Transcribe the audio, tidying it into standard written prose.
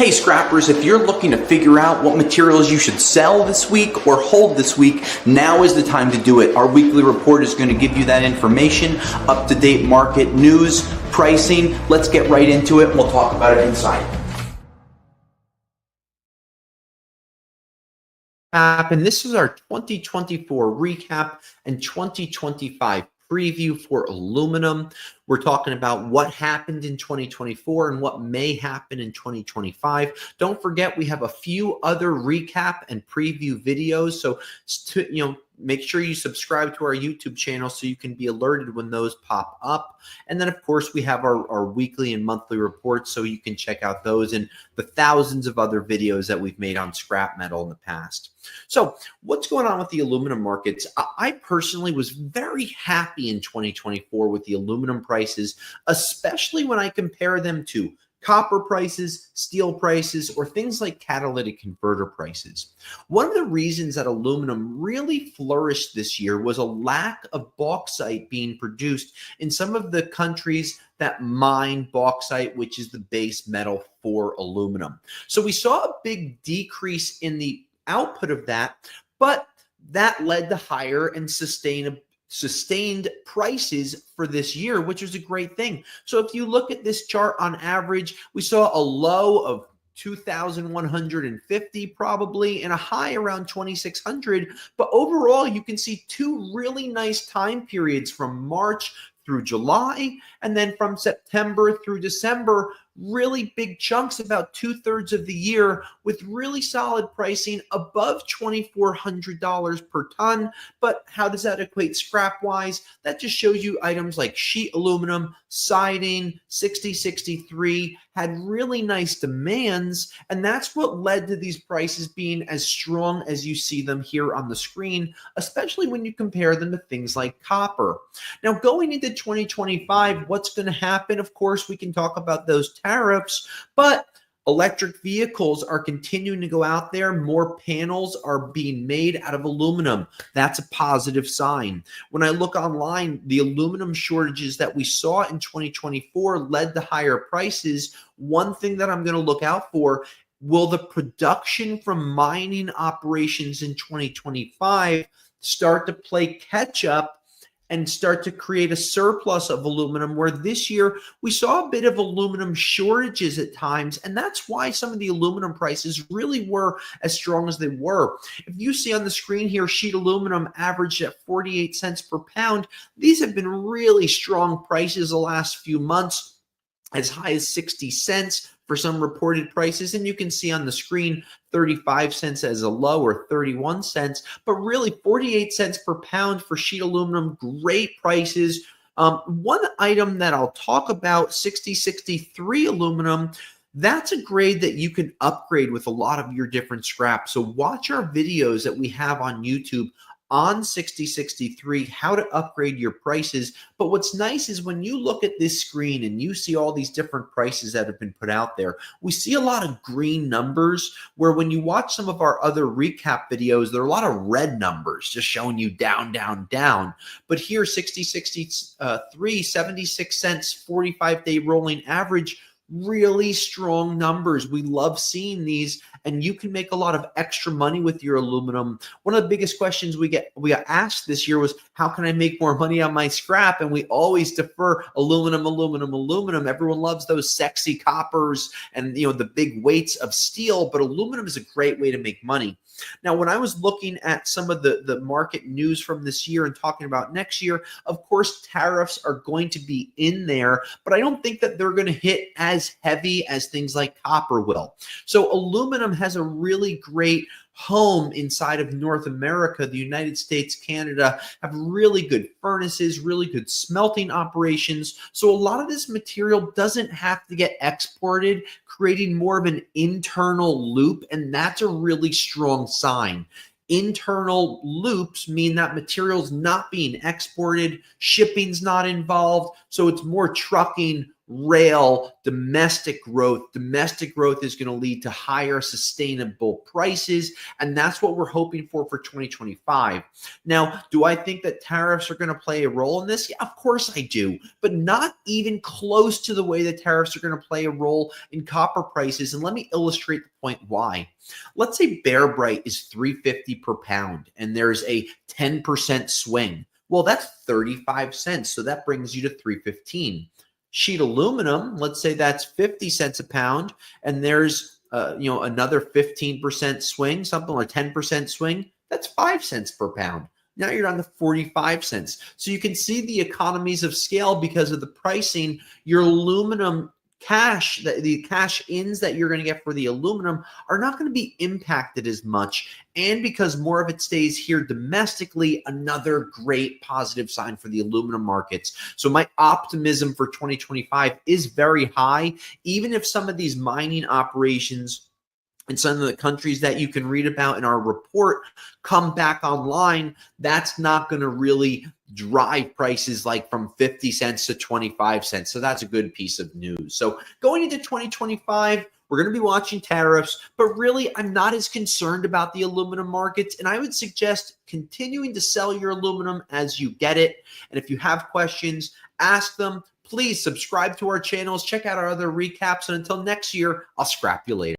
Hey scrappers, if you're looking to figure out what materials you should sell this week or hold this week, now is the time to do it. Our weekly report is going to give you that information, up-to-date market news, pricing. Let's get right into it and we'll talk about it inside. And this is our 2024 recap and 2025 preview for aluminum. We're talking about what happened in 2024 and what may happen in 2025. Don't forget, we have a few other recap and preview videos. So, make sure you subscribe to our YouTube channel so you can be alerted when those pop up. And then, of course, we have our weekly and monthly reports, so you can check out those and the thousands of other videos that we've made on scrap metal in the past. So what's going on with the aluminum markets? I personally was very happy in 2024 with the aluminum prices, especially when I compare them to copper prices, steel prices, or things like catalytic converter prices. One of the reasons that aluminum really flourished this year was a lack of bauxite being produced in some of the countries that mine bauxite, which is the base metal for aluminum. So we saw a big decrease in the output of that, but that led to higher and sustained prices for this year, which is a great thing. So if you look at this chart on average, we saw a low of 2,150 probably and a high around 2,600. But overall, you can see two really nice time periods from March through July, and then from September through December, really big chunks, about 2/3 of the year, with really solid pricing above $2,400 per ton. But how does that equate scrap-wise? That just shows you items like sheet aluminum, siding, 6063 had really nice demands, and that's what led to these prices being as strong as you see them here on the screen, especially when you compare them to things like copper. Now, going into 2025, what's going to happen? Of course, we can talk about those tariffs, but electric vehicles are continuing to go out there. More panels are being made out of aluminum. That's a positive sign. When I look online, the aluminum shortages that we saw in 2024 led to higher prices. One thing that I'm going to look out for, will the production from mining operations in 2025 start to play catch up and start to create a surplus of aluminum, where this year we saw a bit of aluminum shortages at times, and that's why some of the aluminum prices really were as strong as they were. If you see on the screen here, sheet aluminum averaged at 48 cents per pound. These have been really strong prices the last few months, as high as 60 cents for some reported prices. And you can see on the screen 35 cents as a low, or 31 cents, but really 48 cents per pound for sheet aluminum, great prices. One item that I'll talk about, 6063 aluminum, that's a grade that you can upgrade with a lot of your different scraps. So watch our videos that we have on YouTube on 6063, how to upgrade your prices. But what's nice is when you look at this screen and you see all these different prices that have been put out there, we see a lot of green numbers, where when you watch some of our other recap videos, there are a lot of red numbers just showing you down, down, down. But here, 6063, 76 cents, 45-day rolling average, really strong numbers. We love seeing these, and you can make a lot of extra money with your aluminum. One of the biggest questions we got asked this year was, how can I make more money on my scrap? And we always defer aluminum, aluminum, aluminum. Everyone loves those sexy coppers and the big weights of steel, but aluminum is a great way to make money. Now, when I was looking at some of the market news from this year and talking about next year, of course, tariffs are going to be in there, but I don't think that they're going to hit as heavy as things like copper will. So aluminum has a really great home inside of North America. The United States, Canada have really good furnaces, really good smelting operations. So a lot of this material doesn't have to get exported, creating more of an internal loop, and that's a really strong sign. Internal loops mean that material's not being exported, shipping's not involved, so it's more trucking, rail, domestic growth. Domestic growth is going to lead to higher sustainable prices, and that's what we're hoping for 2025. Now, do I think that tariffs are going to play a role in this? Yeah, of course I do, but not even close to the way that tariffs are going to play a role in copper prices. And let me illustrate the point why. Let's say Bear Bright is $3.50 per pound, and there's a 10% swing. Well, that's 35 cents, so that brings you to $3.15. Sheet aluminum, let's say that's 50 cents a pound, and there's another 15% swing, something like 10% swing. That's 5 cents per pound. Now you're down to 45 cents. So you can see the economies of scale because of the pricing. Your aluminum cash, the cash ins that you're going to get for the aluminum are not going to be impacted as much. And because more of it stays here domestically, another great positive sign for the aluminum markets. So my optimism for 2025 is very high, even if some of these mining operations and some of the countries that you can read about in our report come back online. That's not going to really drive prices like from 50 cents to 25 cents. So that's a good piece of news. So going into 2025, we're going to be watching tariffs, but really I'm not as concerned about the aluminum markets. And I would suggest continuing to sell your aluminum as you get it. And if you have questions, ask them. Please subscribe to our channels, check out our other recaps. And until next year, I'll scrap you later.